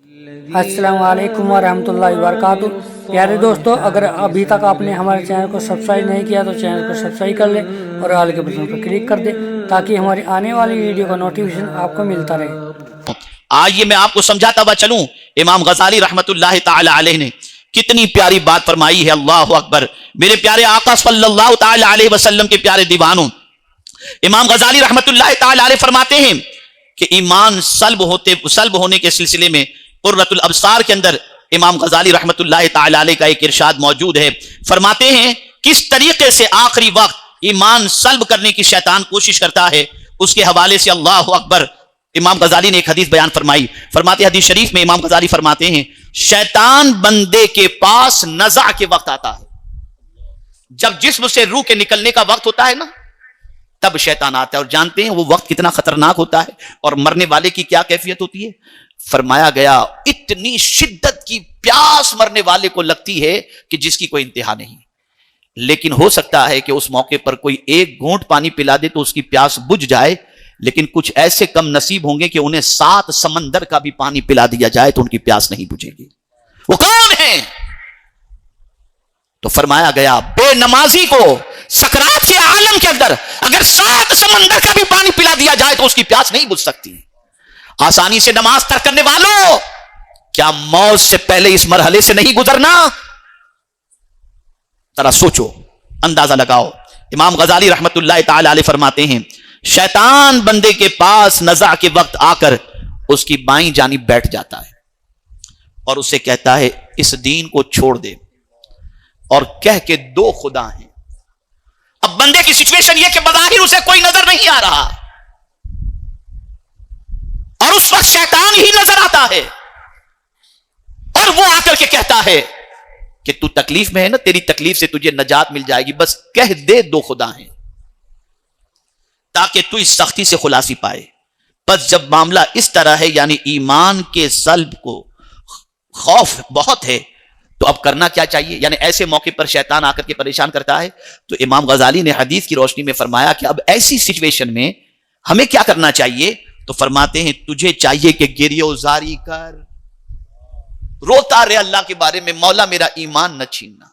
अस्सलाम वालेकुम वरहमतुल्लाहि वबरकातुहू। प्यारे दोस्तों, अगर अभी तक आपने हमारे चैनल को सब्सक्राइब नहीं किया तो चैनल को सब्सक्राइब कर लें और ऑल के बटन पर क्लिक कर दें ताकि हमारी आने वाली वीडियो का नोटिफिकेशन आपको मिलता रहे। आइए मैं आपको समझाता हुआ चलूं, इमाम गजाली रहमतुल्लाह ताला अलैह ने कितनी प्यारी बात फरमाई है। अल्लाह अकबर। मेरे प्यारे आका सल्लल्लाहु ताला अलैहि वसल्लम के प्यारे दीवानों, इमाम गजाली रहमतुल्लाह ताला अलैह फरमाते हैं कि ईमान सल्ब होने के सिलसिले में कुर्रतुल अब्सार के अंदर इमाम गजाली रहमतुल्लाह ताला अलैह का एक इरशाद मौजूद है। फरमाते हैं किस तरीके से आखिरी वक्त ईमान सल्ब करने की शैतान कोशिश करता है, उसके हवाले से अल्लाह अकबर इमाम गजाली ने एक हदीस बयान फरमाई। फरमाते हदीस शरीफ में इमाम गजाली फरमाते हैं शैतान बंदे के पास नज़ा के वक्त आता है, जब जिस्म से रूह के निकलने का वक्त होता है ना, तब शैतान आता है। और जानते हैं वो वक्त कितना खतरनाक होता है और मरने वाले की क्या कैफियत होती है। फरमाया गया इतनी शिद्दत की प्यास मरने वाले को लगती है कि जिसकी कोई इंतहा नहीं, लेकिन हो सकता है कि उस मौके पर कोई एक घूंट पानी पिला दे तो उसकी प्यास बुझ जाए, लेकिन कुछ ऐसे कम नसीब होंगे कि उन्हें 7 समंदर का भी पानी पिला दिया जाए तो उनकी प्यास नहीं बुझेगी। वो कौन है? तो फरमाया गया बेनमाजी को सकरात के आलम के अंदर अगर 7 समंदर का भी पानी पिला दिया जाए तो उसकी प्यास नहीं बुझ सकती। आसानी से नमाज तर्क करने वालों, क्या मौत से पहले इस मरहले से नहीं गुजरना? जरा सोचो, अंदाजा लगाओ। इमाम गजाली रहमतुल्लाह ताला अलैह फरमाते हैं शैतान बंदे के पास नज़ा के वक्त आकर उसकी बाईं जानिब बैठ जाता है और उसे कहता है इस दीन को छोड़ दे, और कह के 2 खुदा हैं। अब बंदे की सिचुएशन यह कि बज़ाहिर उसे कोई नजर नहीं आ रहा और उस वक्त शैतान ही नजर आता है और वो आकर के कहता है कि तू तकलीफ में है ना, तेरी तकलीफ से तुझे नजात मिल जाएगी, बस कह दे 2 खुदा हैं ताकि तू इस सख्ती से खुलासी पाए। बस जब मामला इस तरह है, यानी ईमान के सल्ब को खौफ बहुत है, तो अब करना क्या चाहिए? यानी ऐसे मौके पर शैतान आकर के परेशान करता है। तो इमाम गजाली ने हदीस की रोशनी में फरमाया कि अब ऐसी सिचुएशन में हमें क्या करना चाहिए। तो फरमाते हैं तुझे चाहिए कि गिरियोजारी कर, रोता रहे अल्लाह के बारे में, मौला मेरा ईमान न छीनना,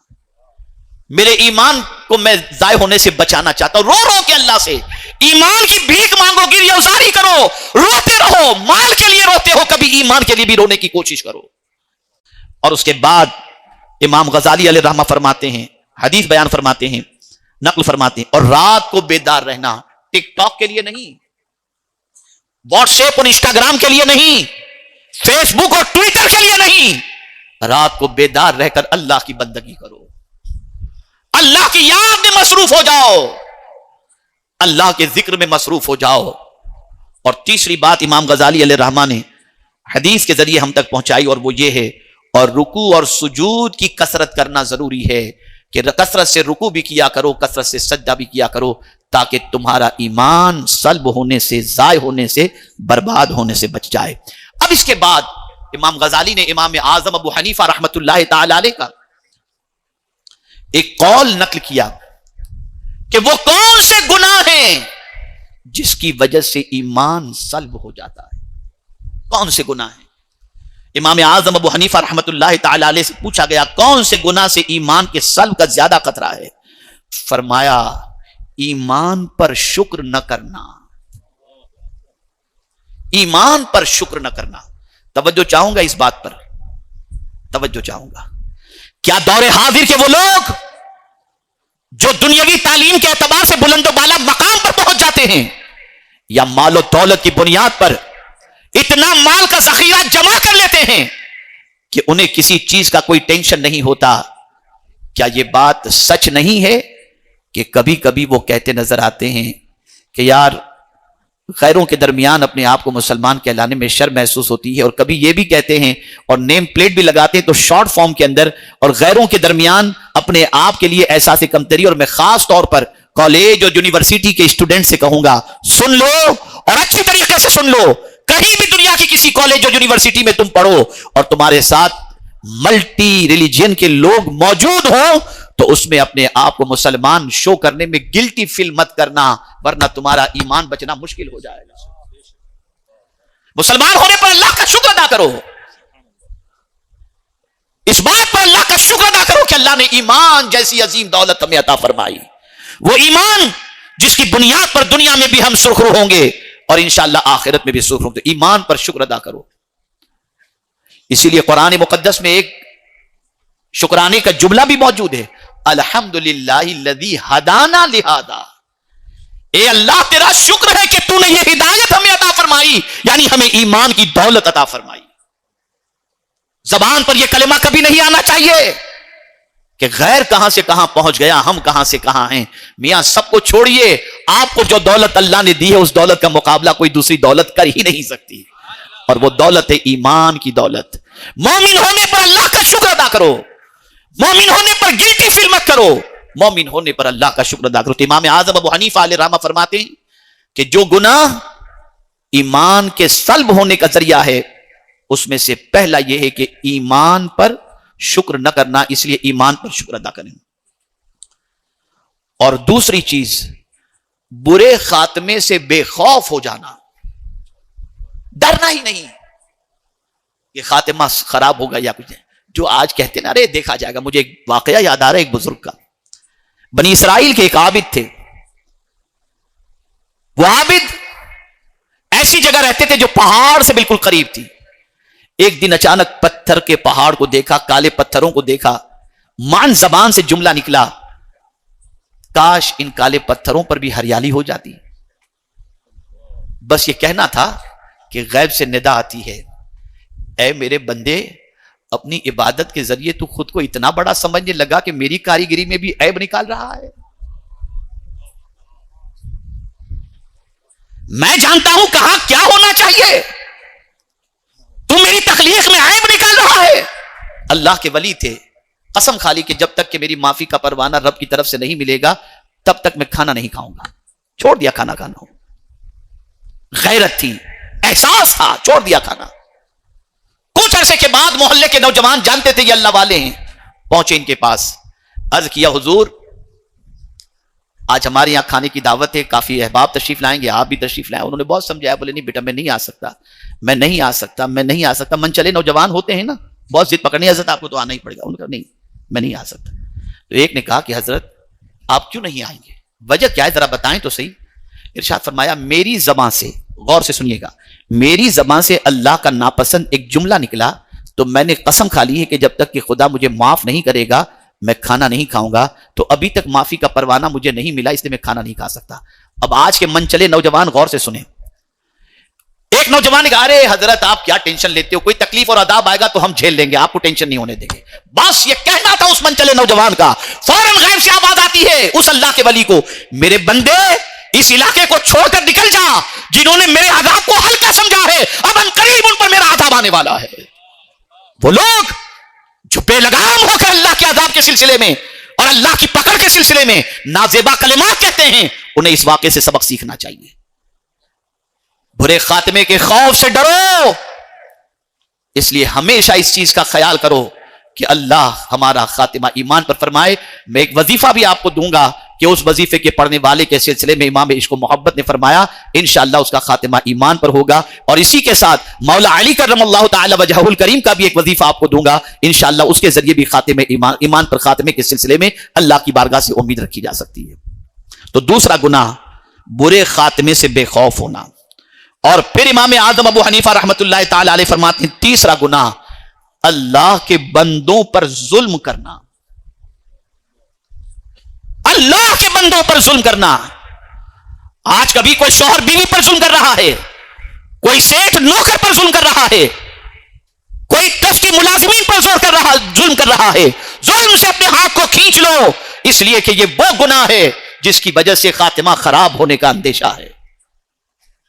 मेरे ईमान को मैं जाय होने से बचाना चाहता हूं। रो रो के अल्लाह से ईमान की भीख मांगो, गिरियोजारी करो, रोते रहो। माल के लिए रोते हो, कभी ईमान के लिए भी रोने की कोशिश करो। और उसके बाद इमाम गजाली अलैह रहमा फरमाते हैं, हदीस बयान फरमाते हैं, नकल फरमाते हैं, और रात को बेदार रहना, टिकटॉक के लिए नहीं, व्हाट्सएप और इंस्टाग्राम के लिए नहीं, फेसबुक और ट्विटर के लिए नहीं, रात को बेदार रहकर अल्लाह की बंदगी करो, अल्लाह की याद में मसरूफ हो जाओ, अल्लाह के जिक्र में मसरूफ हो जाओ। और तीसरी बात इमाम गजाली अलैह रहमा ने हदीस के जरिए हम तक पहुंचाई, और वो ये है, और रुकू और सुजूद की कसरत करना जरूरी है कि कसरत से रुकू भी किया करो, कसरत से सजदा भी किया करो, ताकि तुम्हारा ईमान सल्ब होने से, जाय होने से, बर्बाद होने से बच जाए। अब इसके बाद इमाम गजाली ने इमाम आजम अबू हनीफा रहमतुल्लाह ताला अलैह का एक कौल नकल किया कि वो कौन से गुनाह हैं जिसकी वजह से ईमान सल्ब हो जाता है। कौन से गुनाह हैं? इमाम आजम अबू हनीफा रहमतुल्लाह ताला अलैह से पूछा गया कौन से गुनाह से ईमान के सल्ब का ज्यादा खतरा है। फरमाया ईमान पर शुक्र न करना, ईमान पर शुक्र न करना। तवज्जो चाहूंगा इस बात पर, तवज्जो चाहूंगा। क्या दौरे हाजिर के वो लोग जो दुनियावी तालीम के एतबार से बुलंदो बाला मकाम पर पहुंच जाते हैं, या मालो दौलत की बुनियाद पर इतना माल का जखीरा जमा कर लेते हैं कि उन्हें किसी चीज का कोई टेंशन नहीं होता, क्या यह बात सच नहीं है कि कभी कभी वो कहते नजर आते हैं कि यार गैरों के दरमियान अपने आप को मुसलमान कहलाने में शर्म महसूस होती है, और कभी ये भी कहते हैं और नेम प्लेट भी लगाते हैं तो शॉर्ट फॉर्म के अंदर, और गैरों के दरमियान अपने आप के लिए एहसास कमतरी। और मैं खास तौर पर कॉलेज और यूनिवर्सिटी के स्टूडेंट से कहूंगा, सुन लो और अच्छी तरीके से सुन लो, कहीं भी दुनिया की किसी कॉलेज और यूनिवर्सिटी में तुम पढ़ो और तुम्हारे साथ मल्टी रिलीजियन के लोग मौजूद हो, तो उसमें अपने आप को मुसलमान शो करने में गिल्टी फील मत करना, वरना तुम्हारा ईमान बचना मुश्किल हो जाएगा। मुसलमान होने पर अल्लाह का शुक्र अदा करो। شکر ادا کرو کہ اللہ نے ایمان جیسی عظیم دولت ہمیں عطا فرمائی. وہ ایمان جس کی بنیاد پر دنیا میں بھی ہم سرخرو ہوں گے اور انشاءاللہ آخرت میں بھی سرخرو ہوں گے. ایمان پر شکر ادا کرو. اسی لیے قرآن مقدس میں ایک شکرانے کا جملہ بھی موجود ہے, الحمدللہ الذی ہدانا لہذا. اے اللہ تیرا شکر ہے کہ تو نے یہ ہدایت ہمیں عطا فرمائی, یعنی ہمیں ایمان کی دولت عطا فرمائی. زبان پر یہ کلمہ کبھی نہیں آنا چاہیے کہ غیر کہاں سے کہاں پہنچ گیا, ہم کہاں سے کہاں ہیں. میاں سب کو چھوڑیے, آپ کو جو دولت اللہ نے دی ہے اس دولت کا مقابلہ کوئی دوسری دولت کر ہی نہیں سکتی, اور وہ دولت ہے ایمان کی دولت. مومن ہونے پر اللہ کا شکر ادا کرو, مومن ہونے پر گلٹی فیل مت کرو, مومن ہونے پر اللہ کا شکر ادا کرو. تو امام اعظم ابو حنیفہ علیہ رحمہ فرماتے ہیں کہ جو گناہ ایمان کے سلب ہونے کا ذریعہ ہے اس میں سے پہلا یہ ہے کہ ایمان پر شکر نہ کرنا, اس لیے ایمان پر شکر ادا کریں. اور دوسری چیز برے خاتمے سے بے خوف ہو جانا, ڈرنا ہی نہیں یہ خاتمہ خراب ہوگا یا کچھ. جو آج کہتے ہیں نا ارے دیکھا جائے گا, مجھے ایک واقعہ یاد آ رہا ہے ایک بزرگ کا. بنی اسرائیل کے ایک عابد تھے. وہ عابد ایسی جگہ رہتے تھے جو پہاڑ سے بالکل قریب تھی. ایک دن اچانک پتھر کے پہاڑ کو دیکھا, کالے پتھروں کو دیکھا, مان زبان سے جملہ نکلا, کاش ان کالے پتھروں پر بھی ہریالی ہو جاتی. بس یہ کہنا تھا کہ غیب سے ندا آتی ہے, اے میرے بندے, اپنی عبادت کے ذریعے تو خود کو اتنا بڑا سمجھنے لگا کہ میری کاریگری میں بھی عیب نکال رہا ہے. میں جانتا ہوں کہاں کیا ہونا چاہیے, تو میری تخلیق میں عیب نکال رہا ہے. اللہ کے ولی تھے, قسم کھا لی کہ جب تک کہ میری معافی کا پروانہ رب کی طرف سے نہیں ملے گا تب تک میں کھانا نہیں کھاؤں گا. چھوڑ دیا کھانا کھانا. غیرت تھی, احساس تھا, چھوڑ دیا کھانا. کچھ عرصے کے بعد محلے کے نوجوان جانتے تھے یہ اللہ والے ہیں, پہنچے ان کے پاس, عرض کیا حضور آج ہمارے یہاں کھانے کی دعوت ہے, کافی احباب تشریف لائیں گے, آپ بھی تشریف لائیں. انہوں نے بہت سمجھایا, بولے نہیں بیٹا میں نہیں آ سکتا, میں نہیں آ سکتا, میں نہیں آ سکتا. من چلے نوجوان ہوتے ہیں نا, بہت ضد پکڑنی, حضرت آپ کو تو آنا ہی پڑے گا. انہوں نے کہا نہیں میں نہیں آ سکتا. تو ایک نے کہا کہ حضرت آپ کیوں نہیں آئیں گے, وجہ کیا ہے ذرا بتائیں تو صحیح. ارشاد فرمایا میری زبان سے, غور سے سنیے گا, میری زبان سے اللہ کا ناپسند ایک جملہ نکلا تو میں نے قسم کھا لی ہے کہ جب تک کہ خدا مجھے معاف نہیں کرے گا میں کھانا نہیں کھاؤں گا. تو ابھی تک معافی کا پروانہ مجھے نہیں ملا, اس لیے میں کھانا نہیں کھا سکتا. اب آج کے من چلے نوجوان غور سے سنیں. ایک نوجوان نے کہا ارے حضرت آپ کیا ٹینشن لیتے ہو, کوئی تکلیف اور عذاب آئے گا تو ہم جھیل لیں گے, آپ کو ٹینشن نہیں ہونے دیں گے. بس یہ کہنا تھا اس من چلے نوجوان کا. فوراً غیب سے آواز آتی ہے اس اللہ کے ولی کو, میرے بندے اس علاقے کو چھوڑ کر نکل جا, جنہوں نے میرے عذاب کو ہلکا سمجھا ہے اب ان قریب ان پر میرا عذاب آنے والا ہے. وہ لوگ جو بے لگام ہو کر اللہ کے عذاب کے سلسلے میں اور اللہ کی پکڑ کے سلسلے میں نازیبا کلمات کہتے ہیں, انہیں اس واقعے سے سبق سیکھنا چاہیے. برے خاتمے کے خوف سے ڈرو, اس لیے ہمیشہ اس چیز کا خیال کرو کہ اللہ ہمارا خاتمہ ایمان پر فرمائے. میں ایک وظیفہ بھی آپ کو دوں گا کہ اس وظیفے کے پڑھنے والے کے سلسلے میں امام عشق و محبت نے فرمایا انشاءاللہ اس کا خاتمہ ایمان پر ہوگا. اور اسی کے ساتھ مولا علی کرم اللہ تعالی وجہہ الکریم کا بھی ایک وظیفہ آپ کو دوں گا انشاءاللہ, اس کے ذریعے بھی خاتمے ایمان پر خاتمے کے سلسلے میں اللہ کی بارگاہ سے امید رکھی جا سکتی ہے. تو دوسرا گناہ برے خاتمے سے بے خوف ہونا. اور پھر امام اعظم ابو حنیفہ رحمۃ اللہ تعالی علیہ فرماتے ہیں تیسرا گناہ اللہ کے بندوں پر ظلم کرنا. اللہ کے بندوں پر ظلم کرنا. آج کبھی کوئی شوہر بیوی پر ظلم کر رہا ہے, کوئی سیٹھ نوکر پر ظلم کر رہا ہے, کوئی ٹرسٹ کے ملازمین پر ظلم کر رہا ہے. ظلم سے اپنے ہاتھ کو کھینچ لو, اس لیے کہ یہ وہ گناہ ہے جس کی وجہ سے خاتمہ خراب ہونے کا اندیشہ ہے.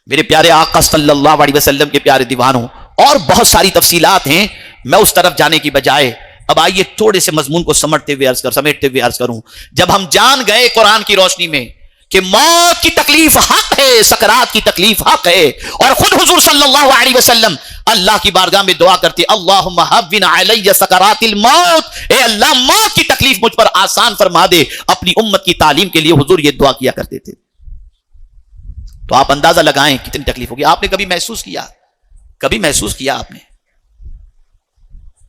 میرے پیارے آقا صلی اللہ علیہ وسلم کے پیارے دیوانوں, اور بہت ساری تفصیلات ہیں, میں اس طرف جانے کی بجائے اب آئیے تھوڑے سے مضمون کو سمیٹتے ہوئے عرض کروں. جب ہم جان گئے قرآن کی روشنی میں کہ موت کی تکلیف حق ہے, سکرات کی تکلیف حق ہے, اور خود حضور صلی اللہ علیہ وسلم اللہ کی بارگاہ میں دعا کرتے اللہم ہون علی سکرات الموت, اے اللہ موت کی تکلیف مجھ پر آسان فرما دے. اپنی امت کی تعلیم کے لیے حضور یہ دعا کیا کرتے تھے. تو آپ اندازہ لگائیں کتنی تکلیف ہوگی. آپ نے کبھی محسوس کیا آپ نے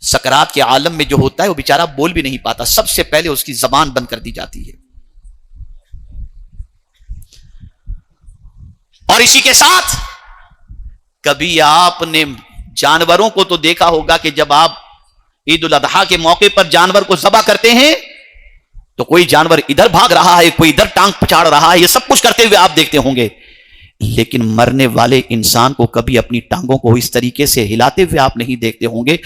सकरात के आलम में जो होता है वो बेचारा बोल भी नहीं पाता, सबसे पहले उसकी जबान बंद कर दी जाती है। और इसी के साथ कभी आपने जानवरों को तो देखा होगा कि जब आप ईद उल अजहा के मौके पर जानवर को ज़बह करते हैं तो कोई जानवर इधर भाग रहा है, कोई इधर टांग पछाड़ रहा है, ये सब कुछ करते हुए आप देखते होंगे। लेकिन मरने वाले इंसान को कभी अपनी टांगों को इस तरीके से हिलाते हुए आप नहीं देखते होंगे।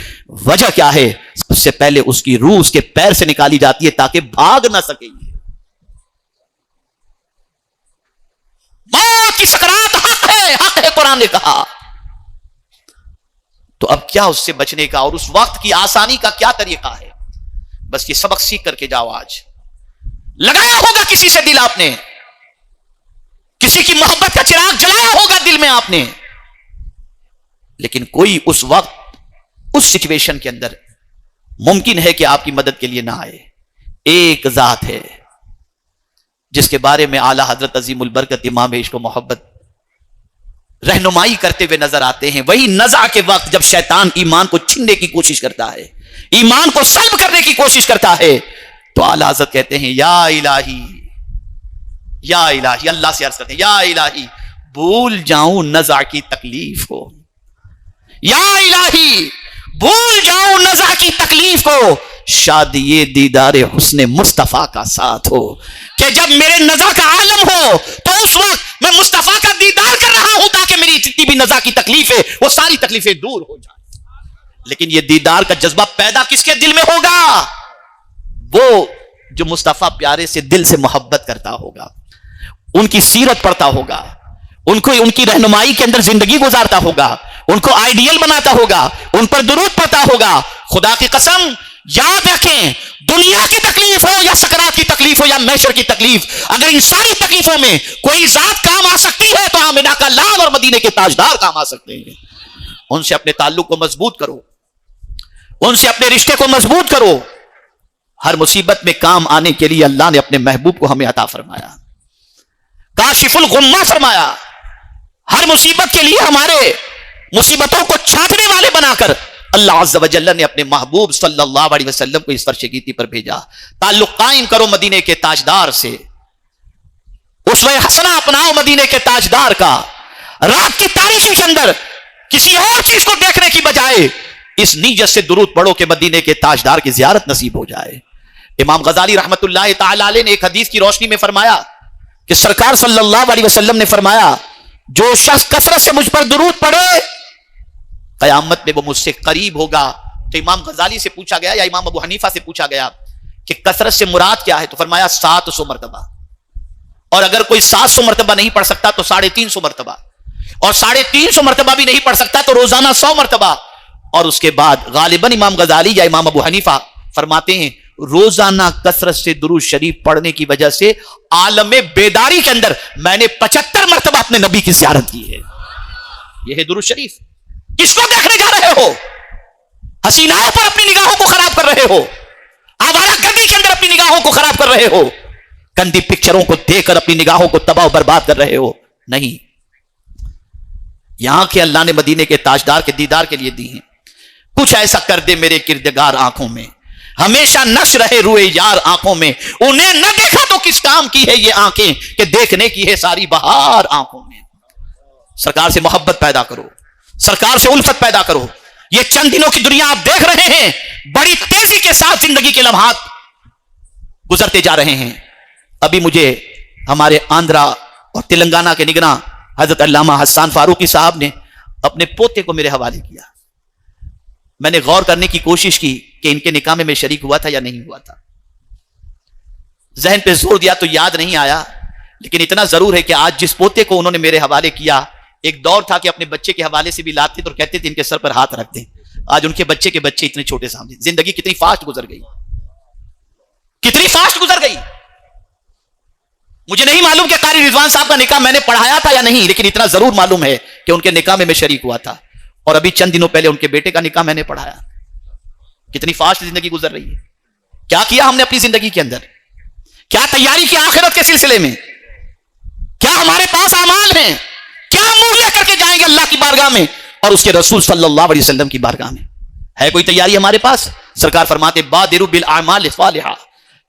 वजह क्या है? सबसे पहले उसकी रूह उसके पैर से निकाली जाती है ताकि भाग ना सके। मौत की सकरात हक है कुरान ने कहा। तो अब क्या उससे बचने का और उस वक्त की आसानी का क्या तरीका है? बस ये सबक सीख करके जाओ। आज लगाया होगा किसी से दिल आपने, किसी की मोहब्बत का चिराग जलाया होगा दिल में आपने, लेकिन कोई उस वक्त उस सिचुएशन के अंदर मुमकिन है कि आपकी मदद के लिए ना आए। एक जात है जिसके बारे में आला हजरत अजीमुल बरकत इमाम इश्क व मोहब्बत रहनुमाई करते हुए नजर आते हैं। वही नज़ा के वक्त जब शैतान ईमान को छीनने की कोशिश करता है, ईमान को सल्ब करने की कोशिश करता है, तो आला हज़रत कहते हैं या इलाही, या इलाही, अल्लाह से अर्ज करते हैं या इलाही भूल जाऊं नज़ा की तकलीफ को, या इलाही भूल जाऊं नज़ा की तकलीफ को, शादी दीदारे हुस्ने मुस्तफा का साथ हो। कि जब मेरे नज़ा का आलम हो तो उस वक्त मैं मुस्तफा का दीदार कर रहा हूं ताकि मेरी जितनी भी नज़ा की तकलीफ है वो सारी तकलीफें दूर हो जाए। लेकिन ये दीदार का जज्बा पैदा किसके दिल में होगा? वो जो मुस्तफा प्यारे से दिल से मोहब्बत करता होगा, उनकी सीरत पढ़ता होगा, उनको उनकी रहनुमाई के अंदर जिंदगी गुजारता होगा, उनको आइडियल बनाता होगा, उन पर दुरूद पढ़ता होगा। खुदा की कसम याद रखें, दुनिया की तकलीफ हो या सकरात की तकलीफ हो या महशर की तकलीफ, अगर इन सारी तकलीफों में कोई जात काम आ सकती है तो आमिना का लाल और मदीने के ताजदार काम आ सकते हैं। उनसे अपने ताल्लुक को मजबूत करो, उनसे अपने रिश्ते को मजबूत करो। हर मुसीबत में काम आने के लिए अल्लाह ने अपने महबूब को हमें अता फरमाया, काशिफुल गुम्मा फरमाया। हर मुसीबत के लिए हमारे मुसीबतों को छांटने वाले बनाकर अल्लाह अज़्ज़ व जल्ल ने अपने महबूब सल्लल्लाहु अलैहि वसल्लम को इस फर्श कीती पर भेजा। ताल्लुक कायम करो मदीने के ताजदार से, उसवे हसना अपनाओ मदीने के ताजदार का। रात की तारीकी के अंदर किसी और चीज को देखने की बजाय इस नीयत से दुरूद पढ़ो कि मदीने के ताजदार की ज़ियारत नसीब हो जाए। इमाम गजाली रहमतुल्लाह तआला अलैह ने एक हदीस की रोशनी में फरमाया कि सरकार सल्लल्लाहु अलैहि वसल्लम ने फरमाया, जो शख्स कसरत से मुझ पर दुरूद पढ़े कयामत में वो मुझसे करीब होगा। तो इमाम गजाली से पूछा गया या इमाम अबू हनीफा से पूछा गया कि कसरत से मुराद क्या है? तो फरमाया 700 मरतबा। और अगर कोई 700 मरतबा नहीं पढ़ सकता तो 350 मरतबा, और 350 मरतबा भी नहीं पढ़ सकता तो रोजाना 100 मरतबा। और उसके बाद गालिबन इमाम गजाली या इमाम अबू हनीफा फरमाते हैं रोजाना कसरत से दुरूद शरीफ पढ़ने की वजह से आलम बेदारी के अंदर मैंने 75 मरतबा अपने नबी की ज़ियारत की है। यह है दुरूद शरीफ। किसको देखने जा रहे हो? हसीनाओं पर अपनी निगाहों को खराब कर रहे हो, आवारा गर्दी के अंदर अपनी निगाहों को खराब कर रहे हो, गंदी पिक्चरों को देखकर अपनी निगाहों को तबाह बर्बाद कर रहे हो। नहीं, यहां के अल्लाह ने मदीने के ताजदार के दीदार के लिए दी हैं। कुछ ऐसा कर दे मेरे किरदगार आंखों में, हमेशा नक्श रहे रुए यार आंखों में। उन्हें न देखा तो किस काम की है ये आंखें कि देखने की है सारी बहार आंखों में। सरकार से मोहब्बत पैदा करो, सरकार से उल्फत पैदा करो। ये चंद दिनों की दुनिया आप देख रहे हैं, बड़ी तेजी के साथ जिंदगी के लम्हात गुजरते जा रहे हैं। अभी मुझे हमारे आंध्रा और तेलंगाना के निगरां हजरत अल्लामा हसन फारूकी साहब ने अपने पोते को मेरे हवाले किया। मैंने गौर करने की कोशिश की कि इनके निकाह में मैं शरीक हुआ था या नहीं हुआ था। जहन पे जोर दिया तो याद नहीं आया, लेकिन इतना जरूर है कि आज जिस पोते को उन्होंने मेरे हवाले किया, एक दौर था कि अपने बच्चे के हवाले से भी लाते तो कहते थे इनके सर पर हाथ रखते। आज उनके बच्चे के बच्चे इतने छोटे सामने। जिंदगी कितनी फास्ट गुजर गई, कितनी फास्ट गुजर गई। मुझे नहीं मालूम कि कारी रिजवान साहब का निकाह मैंने पढ़ाया था या नहीं, लेकिन इतना जरूर मालूम है कि उनके निकाह में मैं शरीक हुआ था। और अभी चंद दिनों पहले उनके बेटे का निकाह मैंने पढ़ाया। कितनी फास्ट जिंदगी गुजर रही है। क्या किया हमने अपनी जिंदगी के अंदर? क्या तैयारी की आखिरत के सिलसिले में? क्या हमारे पास अमाल हैं? क्या मुंह लेकर के जाएंगे अल्लाह की बारगाह में और उसके रसूल सल्लल्लाहु अलैहि वसल्लम की बारगाह में? ہے کوئی تیاری ہمارے پاس؟ سرکار فرماتے بادروا بالاعمال الصالحہ،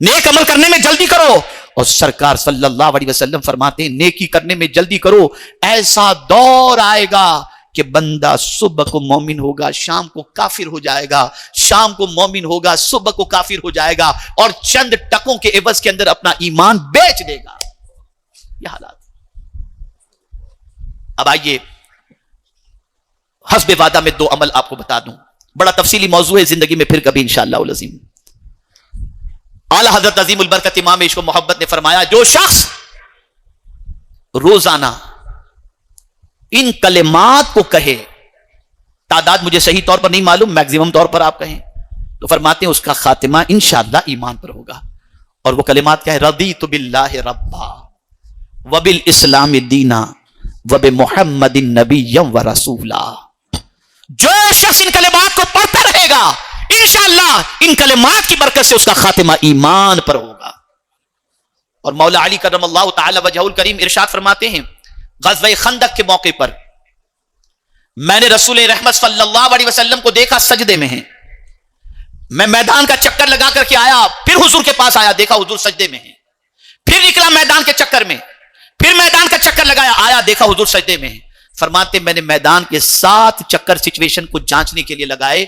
نیک عمل کرنے میں جلدی کرو. اور سرکار صلی اللہ علیہ وسلم فرماتے ہیں نیکی کرنے میں جلدی کرو. ایسا دور آئے گا کہ بندہ صبح کو مومن ہوگا، شام کو کافر ہو جائے گا، شام کو مومن ہوگا، صبح کو کافر ہو جائے گا، اور چند ٹکوں کے عوض کے اندر اپنا ایمان بیچ دے گا. یہ حالات. اب آئیے حسب وعدہ میں 2 عمل آپ کو بتا دوں. بڑا تفصیلی موضوع ہے، زندگی میں پھر کبھی انشاءاللہ العظیم. اعلیٰ حضرت عظیم البرکت امام عشق و محبت نے فرمایا جو شخص روزانہ ان کلمات کو کہے، تعداد مجھے صحیح طور پر نہیں معلوم، میکزیمم طور پر آپ کہیں تو فرماتے ہیں اس کا خاتمہ انشاءاللہ ایمان پر ہوگا. اور وہ کلمات کیا ہے؟ رضیت باللہ ربا وبالاسلام دینا وبمحمد نبی ورسولا. جو شخص ان کلمات کو پڑھتا رہے گا انشاءاللہ ان کلمات کی برکت سے اس کا خاتمہ ایمان پر ہوگا. اور مولا علی کرم اللہ تعالی وجہہ الکریم ارشاد فرماتے ہیں غزوہ خندق کے موقع پر میں نے رسول رحمت صلی اللہ علیہ وسلم کو دیکھا سجدے میں ہیں. میں میدان کا چکر لگا کر کے آیا، پھر حضور کے پاس آیا، دیکھا حضور سجدے میں ہیں. پھر نکلا میدان کے چکر میں، پھر میدان کا چکر لگایا، آیا دیکھا حضور سجدے میں ہیں. فرماتے میں نے میدان کے 7 چکر سچویشن کو جانچنے کے لیے لگائے،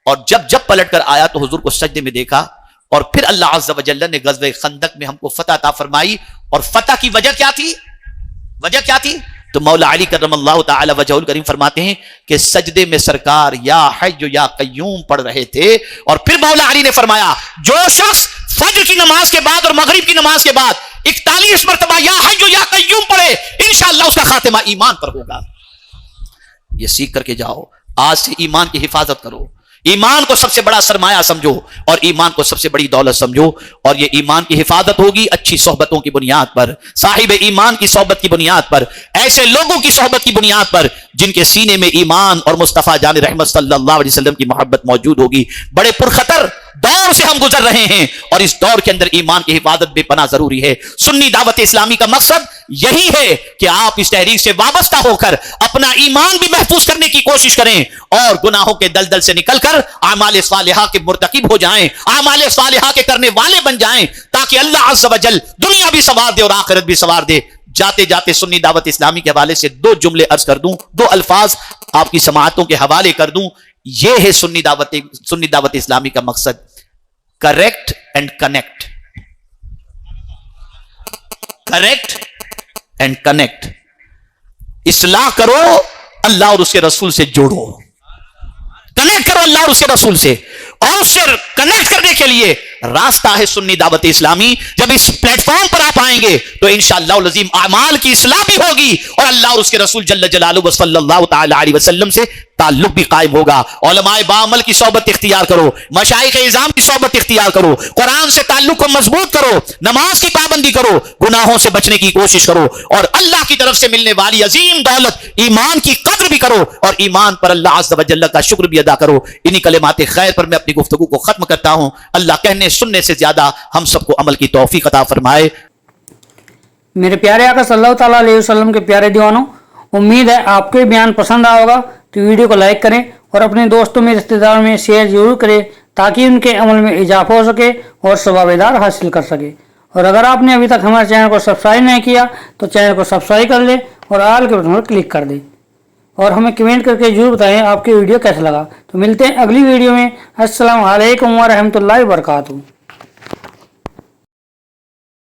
اور جب پلٹ کر آیا تو حضور کو سجدے میں دیکھا. اور پھر اللہ عز و جل نے غزوہ خندق میں ہم کو فتح عطا فرمائی. اور فتح کی وجہ کیا تھی؟ وجہ کیا تھی؟ تو مولا علی کرم اللہ تعالی وجہ الکریم فرماتے ہیں کہ سجدے میں سرکار یا حی یا قیوم پڑھ رہے تھے. اور پھر مولا علی نے فرمایا جو شخص فجر کی نماز کے بعد اور مغرب کی نماز کے بعد 41 مرتبہ یا حی یا قیوم پڑھے انشاءاللہ اس کا خاتمہ ایمان پر ہوگا. یہ سیکھ کر کے جاؤ، آج سے ایمان کی حفاظت کرو. ایمان کو سب سے بڑا سرمایہ سمجھو اور ایمان کو سب سے بڑی دولت سمجھو. اور یہ ایمان کی حفاظت ہوگی اچھی صحبتوں کی بنیاد پر، صاحب ایمان کی صحبت کی بنیاد پر، ایسے لوگوں کی صحبت کی بنیاد پر جن کے سینے میں ایمان اور مصطفیٰ جان رحمت صلی اللہ علیہ وسلم کی محبت موجود ہوگی. بڑے پرخطر دور سے ہم گزر رہے ہیں اور اس دور کے اندر ایمان کی حفاظت بے پناہ ضروری ہے. سنی دعوت اسلامی کا مقصد یہی ہے کہ آپ اس تحریک سے وابستہ ہو کر اپنا ایمان بھی محفوظ کرنے کی کوشش کریں اور گناہوں کے دلدل سے نکل کر اعمال صالحہ کے مرتکب ہو جائیں، اعمال صالحہ کے کرنے والے بن جائیں، تاکہ اللہ عز و جل دنیا بھی سنوار دے اور آخرت بھی سنوار دے. جاتے جاتے سنی دعوت اسلامی کے حوالے سے 2 جملے عرض کر دوں، 2 الفاظ آپ کی سماعتوں کے حوالے کر دوں. یہ ہے سنی دعوت اسلامی کا مقصد، correct and connect. Correct and connect. اصلاح کرو، اللہ اور اس کے رسول سے جوڑو. کنیکٹ کرو اللہ اور اس کے رسول سے، اور اس سے کنیکٹ کرنے کے لیے راستہ ہے سنی دعوت اسلامی. جب اس پلیٹ فارم پر آپ آئیں گے تو انشاءاللہ العظیم اعمال کی اصلاح بھی ہوگی اور اللہ اور اس کے رسول جل جلالہ صلی اللہ تعالی علیہ وسلم سے تعلق بھی قائم ہوگا. علماء باعمل کی صحبت اختیار کرو، مشائخ اعظام کی صحبت اختیار کرو، قرآن سے تعلق کو مضبوط کرو، نماز کی پابندی کرو، گناہوں سے بچنے کی کوشش کرو، اور اللہ کی طرف سے ملنے والی عظیم دولت ایمان کی قدر بھی کرو، اور ایمان پر اللہ عز و جل کا شکر بھی ادا کرو. انہی کلمات خیر پر میں اپنی گفتگو کو ختم کرتا ہوں. اللہ کہنے سننے سے زیادہ ہم سب کو عمل کی توفیق عطا فرمائے. میرے پیارے آقا صلی اللہ تعالیٰ علیہ وسلم کے پیارے دیوانوں، امید ہے آپ کو یہ بیان پسند آیا ہوگا. تو ویڈیو کو لائک کریں اور اپنے دوستوں میں رشتہ داروں میں شیئر ضرور کریں تاکہ ان کے عمل میں اضافہ ہو سکے اور ثوابدار حاصل کر سکے. اور اگر آپ نے ابھی تک ہمارے چینل کو سبسکرائب نہیں کیا تو چینل کو سبسکرائب کر لیں اور آل کے بٹن پر کلک کر دیں. اور ہمیں کمنٹ کر کے ضرور بتائیں آپ کی ویڈیو کیسا لگا. تو ملتے ہیں اگلی ویڈیو میں. السلام علیکم ورحمۃ اللہ وبرکاتہ.